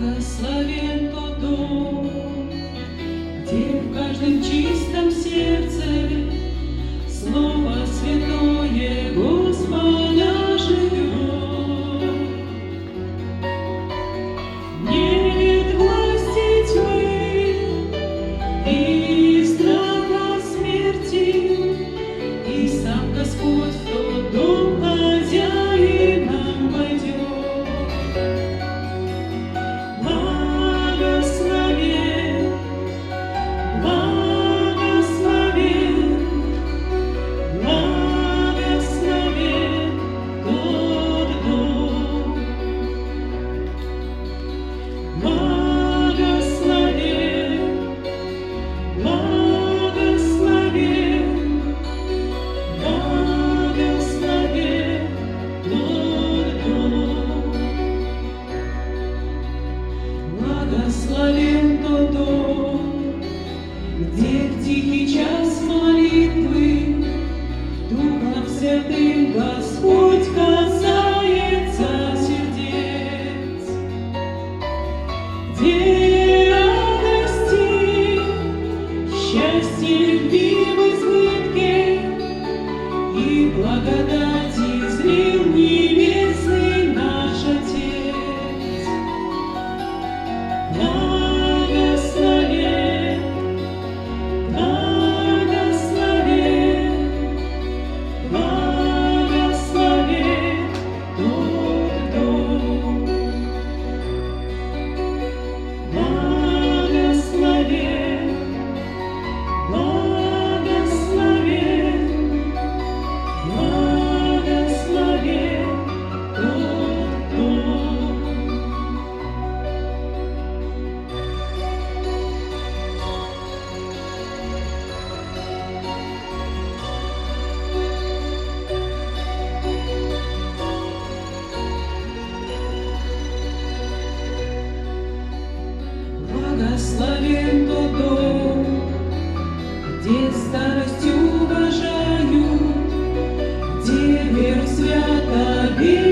Благословен тот дом, где в каждом чистом сердце Слово святое Господа живет. Нет власти тьмы и страха смерти, и сам Господь в тот дом хозяином войдет. Благословен тот дом, где в тихий час молитвы Духом Святым Господь касается сердец, где радости, счастье, любви в избытке и благодати злил небесный наш Отец. Благословен тот дом, где старость уважают, где веру свято верят.